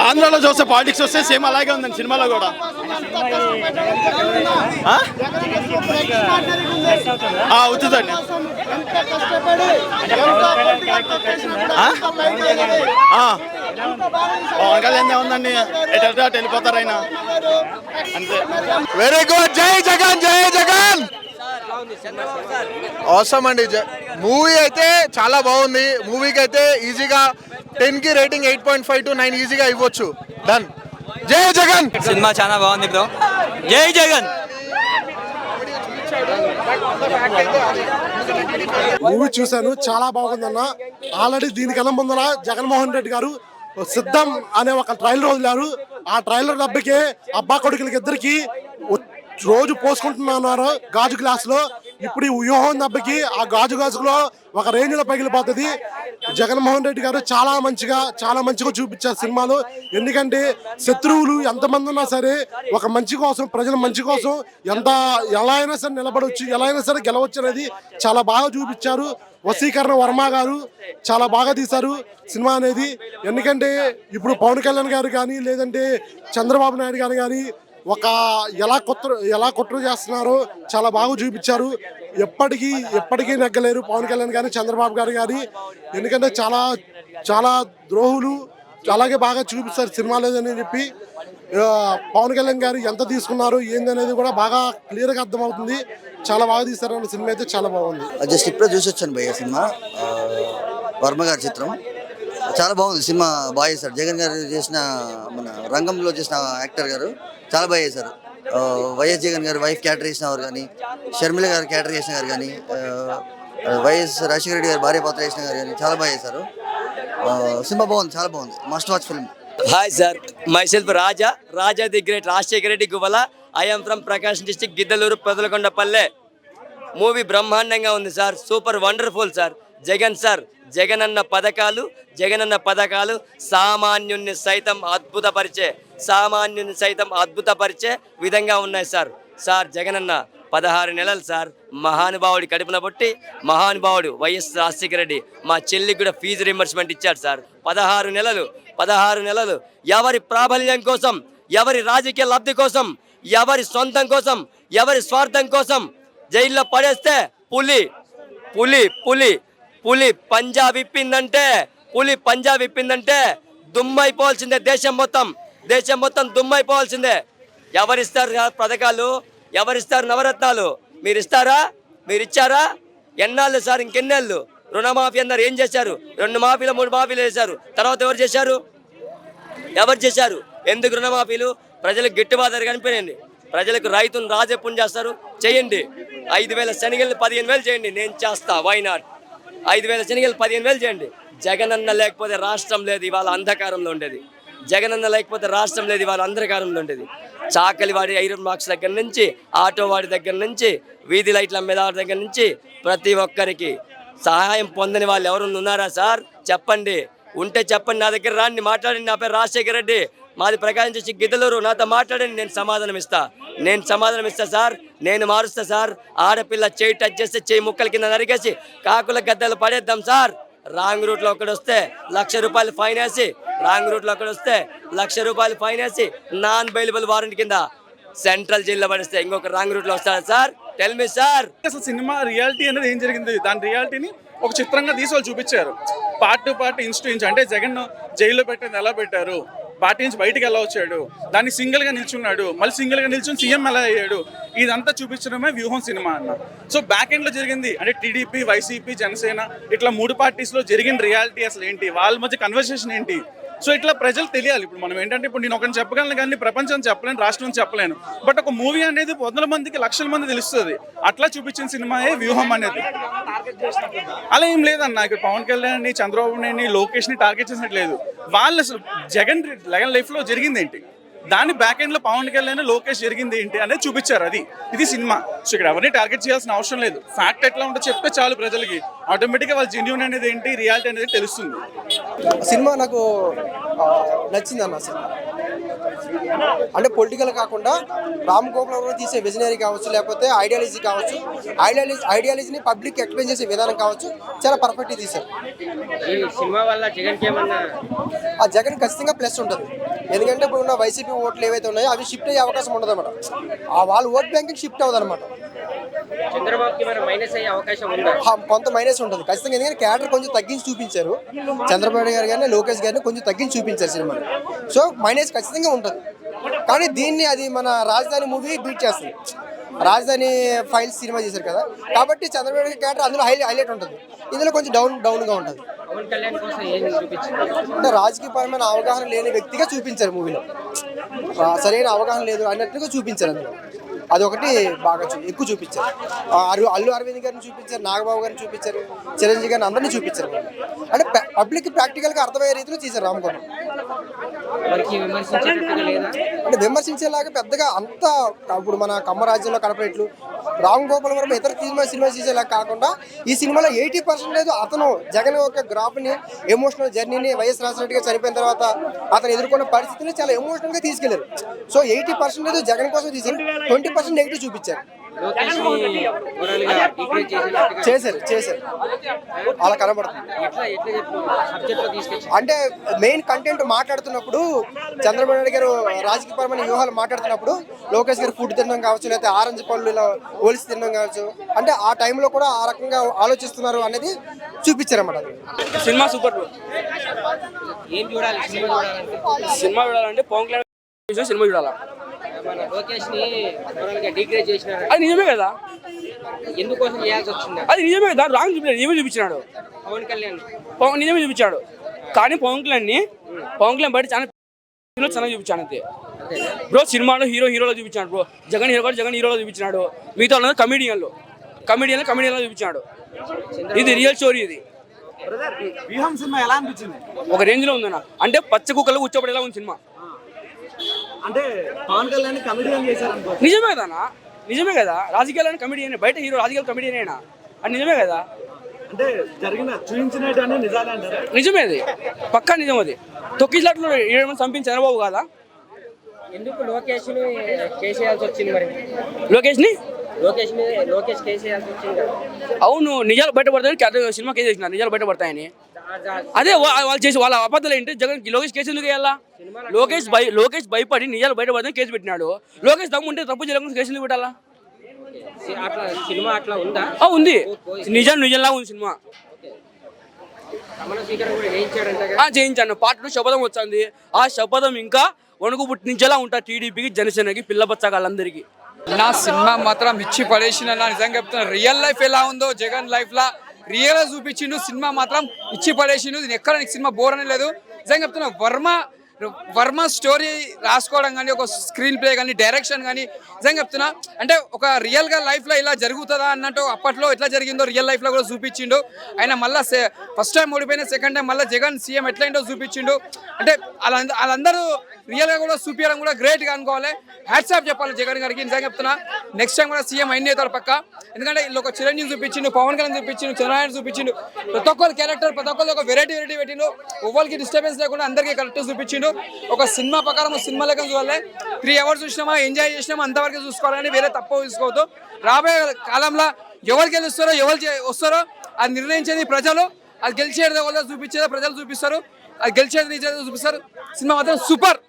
ఆంధ్రాలో చూస్తే పాలిటిక్స్ వస్తే సేమ్ అలాగే ఉందండి సినిమాలో కూడా. అవుతుందండి. పవన్ కళ్యాణ్ ఏముందండి, ఎటు వెళ్ళిపోతారు ఆయన అంతే. Very good. జై జగన్, జై జగన్. అవసరం అండి. మూవీ అయితే చాలా బాగుంది. మూవీకి అయితే ఈజీగా 10కి రేటింగ్ 8.5 to 9 ఈజీగా ఇవ్వచ్చు. డన్. జై జగన్. సినిమా చాలా బాగుంది బ్రో. జై జగన్. మూవీ చూశాను, చాలా బాగుందన్న. ఆల్రెడీ దీనికన్నా ముందర జగన్మోహన్ రెడ్డి గారు సిద్ధం అనే ఒక ట్రైలర్ వదిలారు. ఆ ట్రైలర్ డబ్బుకే అబ్బా కొడుకులకి ఇద్దరికి రోజు పోసుకుంటున్నారు గాజు గ్లాస్ లో. ఇప్పుడు ఈ వ్యూహం దెబ్బకి ఆ గాజు గ్లాసులో ఒక రేంజ్ లో పగిలిపోతుంది. జగన్మోహన్ రెడ్డి గారు చాలా మంచిగా చూపించారు సినిమాలో. ఎందుకంటే శత్రువులు ఎంతమంది ఉన్నా సరే ఒక మంచి కోసం, ప్రజల మంచి కోసం ఎలా అయినా సరే నిలబడవచ్చు, ఎలా అయినా సరే గెలవచ్చు అనేది చాలా బాగా చూపించారు. వసీకరణ వర్మ గారు చాలా బాగా తీశారు సినిమా అనేది. ఎందుకంటే ఇప్పుడు పవన్ కళ్యాణ్ గారు కానీ, లేదంటే చంద్రబాబు నాయుడు గారు కానీ ఎలా కుట్ర చేస్తున్నారో చాలా బాగా చూపించారు. ఎప్పటికీ నెగ్గలేరు పవన్ కళ్యాణ్ గారు, చంద్రబాబు గారు కానీ. ఎందుకంటే చాలా ద్రోహులు అలాగే బాగా చూపిస్తారు సినిమా లేదని చెప్పి. పవన్ కళ్యాణ్ గారు ఎంత తీసుకున్నారు ఏందనేది కూడా బాగా క్లియర్గా అర్థమవుతుంది. చాలా బాగా తీస్తారన్న సినిమా అయితే చాలా బాగుంది. జస్ట్ ఇప్పుడే చూసి వచ్చాను భయ్య సినిమా. వర్మ గారి చిత్రం చాలా బాగుంది. సినిమా బాగా చేశారు. జగన్ గారు చేసిన మన రంగంలో చేసిన యాక్టర్ గారు చాలా బాగా చేశారు. వైఎస్ జగన్ గారు వైఫ్ క్యారెక్టర్ చేసిన వారు కానీ, షర్మిల గారు క్యారెక్టర్ చేసిన గారు కానీ, వైఎస్ రాజశేఖర రెడ్డి గారు భార్య పాత్ర చేసిన గారు కానీ చాలా బాగా చేశారు. సినిమా బాగుంది, చాలా బాగుంది. Must watch film. Hi sir, myself Raja the great Rajasekhara Reddy Guvvala. I'm from Prakasam district, Giddalur, Pedalakondapalle. Movie బ్రహ్మాండంగా ఉంది sir. Super wonderful sir. Jagananna పథకాలు సామాన్యుని సైతం అద్భుతపరిచే విధంగా ఉన్నాయి సార్. జగనన్న 16 నెలలు సార్. మహానుభావుడి కడుపున పుట్టి మహానుభావుడు వైఎస్ రాజశేఖర రెడ్డి మా చెల్లికి కూడా ఫీజు రింబర్స్మెంట్ ఇచ్చారు సార్. 16 నెలలు ఎవరి ప్రాబల్యం కోసం, ఎవరి రాజకీయ లబ్ధి కోసం, ఎవరి సొంతం కోసం, ఎవరి స్వార్థం కోసం జైల్లో పడేస్తే పులి పంజాబ్ ఇప్పిందంటే దుమ్మైపోవాల్సిందే. దేశం మొత్తం దుమ్మైపోవాల్సిందే. ఎవరిస్తారు పథకాలు, ఎవరిస్తారు నవరత్నాలు? మీరు ఇచ్చారా? ఎన్నాళ్ళు సార్, ఇంకెన్నేళ్ళు? రుణమాఫీ అన్నారు, ఏం చేశారు? 2 మాఫీలు 3 మాఫీలు చేశారు. తర్వాత ఎవరు చేశారు? ఎందుకు రుణమాఫీలు? ప్రజలకు గిట్టుబాటు కనిపోయింది. ప్రజలకు రైతును రాజెప్పుడు చేస్తారు? చేయండి. 5,000 శనిగలు 15,000 చేయండి, నేను చేస్తా. Why not? 5,000 శనిగలు 15,000 చేయండి. జగనన్న లేకపోతే రాష్ట్రం లేదు, ఇవాళ అంధకారంలో ఉండేది. చాకలి వాడి ఐరన్ బాక్స్ దగ్గర నుంచి, ఆటో వాడి దగ్గర నుంచి, వీధి లైట్ల మీద దగ్గర నుంచి ప్రతి ఒక్కరికి సహాయం పొందని వాళ్ళు ఎవరు ఉన్నారా సార్? చెప్పండి. ఉంటే చెప్పండి, నా దగ్గర రాండి, మాట్లాడండి. నా పేరు రాజశేఖర రెడ్డి, మాది ప్రకాశం డిస్ట్రిక్ట్ గిద్దలూరు. నాతో మాట్లాడండి, నేను సమాధానం ఇస్తా సార్. నేను మారుస్తా సార్. ఆడపిల్ల చేయి టచ్ చేస్తే చేయి ముక్కల కింద నరికేసి కాకుల గద్దలు పడేద్దాం సార్. రాంగ్ రూట్లో ఒకడొస్తే ₹1,00,000 ఫైన్ వేసి నాన్ బెయిలబుల్ వారెంట్ కింద సెంట్రల్ జైల్లో పడిస్తే ఇంకొక రాంగ్ రూట్లో వస్తారా సార్? Tell me sir. అసలు సినిమా రియాలిటీ అనేది ఏం జరిగింది, దాని రియాలిటీని ఒక చిత్రంగా తీసి వాళ్ళు చూపించారు. Part to part, inch to inch. అంటే జగన్ జైల్లో పెట్టింది ఎలా పెట్టారు, పార్టీ నుంచి బయటకు ఎలా వచ్చాడు, దాన్ని సింగిల్గా నిల్చున్నాడు, మళ్ళీ సింగిల్గా నిల్చుని సీఎం ఎలా అయ్యాడు, ఇదంతా చూపించడమే వ్యూహం సినిమా అన్న. సో బ్యాక్ ఎండ్లో జరిగింది అంటే టీడీపీ, వైసీపీ, జనసేన ఇట్లా 3 పార్టీస్లో జరిగిన రియాలిటీ అసలు ఏంటి, వాళ్ళ మధ్య కన్వర్సేషన్ ఏంటి. సో ఇట్లా ప్రజలు తెలియాలి. ఇప్పుడు మనం ఏంటంటే, ఇప్పుడు నేను ఒకరిని చెప్పగలను కానీ ప్రపంచం చెప్పలేను, రాష్ట్రం చెప్పలేను. బట్ ఒక మూవీ అనేది 100 మందికి 1,00,000 మంది తెలుస్తుంది. అట్లా చూపించిన సినిమాయే వ్యూహం అనేది. అలా ఏం లేదన్న. ఇక్కడ పవన్ కళ్యాణ్, చంద్రబాబు నాయుడు, లోకేష్ని టార్గెట్ చేసినట్లేదు. వాళ్ళు అసలు జగన్ లైఫ్లో జరిగింది ఏంటి, దాని బ్యాక్ ఎండ్లో పవన్ కళ్యాణ్, లోకేష్ జరిగింది ఏంటి అనేది చూపించారు. ఇది సినిమా. సో ఇక్కడ ఎవరిని టార్గెట్ చేయాల్సిన అవసరం లేదు. ఫ్యాక్ట్ ఎట్లా ఉంటే చెప్తే చాలు ప్రజలకి. ఆటోమేటిక్గా వాళ్ళ జెన్యూన్ అనేది ఏంటి, రియాలిటీ అనేది తెలుస్తుంది. సినిమా నాకు నచ్చింది అన్న. అంటే పొలిటికల్ కాకుండా రామ్ గోపాల్ వర్మ తీసే విజనరీ కావచ్చు, లేకపోతే ఐడియాలజీ కావచ్చు, ఐడియాలజీని పబ్లిక్ ఎక్స్ప్లెయిన్ చేసే విధానం కావచ్చు, చాలా పర్ఫెక్ట్గా తీశారు. ఈ సినిమా వల్ల జగన్ కి ఏమన్నా ఆ జగన్ ఖచ్చితంగా ప్లస్ ఉంటుంది. ఎందుకంటే ఇప్పుడు ఉన్న వైసీపీ ఓట్లు ఏవైతే ఉన్నాయో అవి షిఫ్ట్ అయ్యే అవకాశం ఉండదు అనమాట. ఆ వాళ్ళ ఓట్ బ్యాంకింగ్ షిఫ్ట్ అవ్వదు అనమాట. చంద్రబాబుకి ఏమైనా మైనస్ అయ్యే అవకాశం ఉందా? కొంత మైనస్ ఉంటుంది ఖచ్చితంగా. ఎందుకంటే క్యారెక్టర్ కొంచెం తగ్గించి చూపించారు. చంద్రబాబు గారు కానీ లోకేష్ గారిని కొంచెం తగ్గించి చూపించారు సినిమాని. సో మైనస్ ఖచ్చితంగా ఉంటుంది. కానీ దీన్ని అది మన రాజధాని మూవీ బీట్ చేస్తుంది. రాజధాని ఫైల్స్ సినిమా చేశారు కదా, కాబట్టి చంద్రబాబు గారి క్యారెక్టర్ అందులో హైలైట్ ఉంటుంది. ఇందులో కొంచెం డౌన్గా ఉంటుంది. పవన్ కళ్యాణ్ కోసం ఏం చూపించింది? అంటే రాజకీయపరమైన అవగాహన లేని వ్యక్తిగా చూపించారు మూవీలో. సరైన అవగాహన లేదు అన్నట్టుగా చూపించారు అందులో. అదొకటి బాగా ఎక్కువ చూపించారు. అల్లు అరవింద్ గారిని చూపించారు, నాగబాబు గారిని చూపించారు, చిరంజీవి గారిని అందరినీ చూపించారు. అంటే పబ్లిక్ ప్రాక్టికల్గా అర్థమయ్యే రీతిలో చేశారు రామ్ గోపాల్. ఎవరికి విమర్శించేటట్టుగా లేదా? అంటే విమర్శించేలాగా పెద్దగా అంత ఇప్పుడు మన కమ్మరాజ్యంలో కడపరేట్లు రామ్ గోపాల్ వర్మ ఇతర సినిమా చేసేలా కాకుండా ఈ సినిమాలో 80% అతను జగన్ యొక్క గ్రాఫ్ని, ఎమోషనల్ జర్నీని, వైఎస్ రాజశేఖర చనిపోయిన తర్వాత అతను ఎదుర్కొన్న పరిస్థితిని చాలా ఎమోషనల్గా తీసుకెళ్లారు. సో 80% జగన్ కోసం తీశారు, 20% నెగిటివ్ చూపించారు. లోకేష్ ని ఓవరాల్ గా డిగ్రేడ్ చేసేటట్టుగా చేశారు అలా కనబడుతుంది. ఎట్లా చెప్పు సబ్జెక్ట్ లో తీసుకొచ్చి అంటే మెయిన్ కంటెంట్ మాట్లాడుతున్నప్పుడు చంద్రబాబు నాయుడు గారు రాజకీయపరమైన వ్యూహాలు మాట్లాడుతున్నప్పుడు లోకేష్ గారు ఫుడ్ తినడం కావచ్చు, లేకపోతే ఆరెంజ్ పళ్ళు ఇలా ఒలిసి తినడం కావచ్చు, అంటే ఆ టైంలో కూడా ఆ రకంగా ఆలోచిస్తున్నారు అనేది చూపించారు అన్నమాట. Cinema super. ఏం చూడాలి సినిమా చూడాలంటే పవన్ కళ్యాణ్ సినిమా చూడాలా. మన లోకేష్ ని ఓవరాల్ గా డిగ్రేడ్ చేసినారు. అది నిజమే కదా, ఎందుకోసం చేయాల్సి వచ్చింది? అది నిజమే కదా. రాంగ్ చూపించాడు, నిజమే చూపించినాడు. పవన్ కళ్యాణ్ నిజమే చూపించాడు. కానీ పవన్ కళ్యాణ్ బయట చాలా చూపించాడు అంతే బ్రో. సినిమాలో హీరోలో చూపించాడు బ్రో. జగన్ హీరోలో చూపించినాడు. మిగతా వాళ్ళందరూ కమెడియన్లో చూపించాడు. ఇది రియల్ స్టోరీ. ఇది సినిమా ఎలా అనిపించింది? ఒక రేంజ్ లో ఉందన్న. అంటే పచ్చ కుక్కలు కూర్చోబడేలా ఉంది సినిమా. అంటే పవన్ కళ్యాణ్ కమెడియన్ చేశారు. నిజమే కదా. రాజకీయాలని కమెడియన్, బయట హీరో రాజకీయాలు కమెడియన్ అయినా అది నిజమే కదా. అంటే చూపించినట్టు నిజాలే అంటారు. నిజమే, అది పక్కా నిజం. అది తొక్కిట్లాట్లో 7 మంది చంపించి చంద్రబాబు కాదా? ఎందుకు లోకేష్ ని చేసేయాల్సి వచ్చింది? మరి లోకేష్ కేసేయాల్సి వచ్చింది. అవును, నిజాలు బయటపడతాయని సినిమా కేసు చేసినారు. నిజాలు బయటపడతాయని. అదే వాళ్ళు చేసి వాళ్ళ అబద్ధాలు ఏంటి? జగన్ లోకేష్ కేసు ఎందుకు వేయాలా? లోకేష్ భయపడి నిజాలు బయటపడతాయని కేసు పెట్టినాడు. లోకేష్ దమ్ముంటే తప్పు చేయకుండా కేసు ఎందుకు పెట్టాలా? అట్లా సినిమా అట్లా ఉందా? ఉంది. నిజంలా ఉంది సినిమా. ప్రమాణ స్వీకారం కూడా చేయించాడంట. చేయించాను. పార్ట్ 2 శపథం వచ్చింది. ఆ శపథం ఇంకా వణుకు పుట్టించేలా ఉంటా టీడీపీకి, జనసేనకి, పిల్ల బచ్చగాళ్ళందరికీ. నా సినిమా మాత్రం ఇచ్చి పడేసిన. నిజంగా చెప్తున్నా, రియల్ లైఫ్ ఎలా ఉందో జగన్ లైఫ్ లా రియల్ గా చూపించిండు. సినిమా మాత్రం ఇచ్చి పడేసిండు. ఎక్కడ నీకు సినిమా బోర్ అని లేదు. నిజంగా చెప్తున్నా, వర్మ స్టోరీ రాసుకోవడం కానీ, ఒక స్క్రీన్ ప్లే కానీ, డైరెక్షన్ కానీ, నిజంగా చెప్తున్నా అంటే ఒక రియల్ గా లైఫ్ లో ఇలా జరుగుతుందా అన్నట్టు అప్పట్లో ఎట్లా జరిగిందో రియల్ లైఫ్ లో కూడా చూపించిండు. ఆయన మళ్ళీ ఫస్ట్ టైం ఓడిపోయిన, సెకండ్ టైం మళ్ళీ జగన్ సీఎం ఎట్లయిందో చూపించిండు. అంటే వాళ్ళందరూ రియల్ గా కూడా చూపించడం కూడా గ్రేట్ గా అనుకోవాలి. హ్యాట్స్ ఆఫ్ చెప్పాలి జగన్ గారికి. నిజంగా చెప్తున్నా, నెక్స్ట్ టైం కూడా సీఎం అయిన అవుతారు పక్క. ఎందుకంటే వీళ్ళు ఒక చిరంజీవి చూపించిండు, పవన్ కళ్యాణ్ చూపించిండు, చంద్రబాబు చూపించిండు. ప్రతి ఒక్కరు క్యారెక్టర్, ప్రతి ఒక్కరు ఒక వెరైటీ పెట్టిండు. ఎవరికి డిస్టర్బెన్స్ లేకుండా అందరికీ కరెక్ట్ చూపించిండు. ఒక సినిమా ప్రకారం సినిమా లెక్క చూడాలి. 3 hours చూసినామా, ఎంజాయ్ చేసినామా, అంతవరకు చూసుకోవాలని వేరే తప్పు తీసుకోవద్దు. రాబోయే కాలంలో ఎవరు గెలుస్తారో, ఎవరు వస్తారో అది నిర్ణయించేది ప్రజలు. అది గెలిచేది చూపించేది ప్రజలు చూపిస్తారు. అది గెలిచేది చూపిస్తారు. సినిమా మాత్రం సూపర్.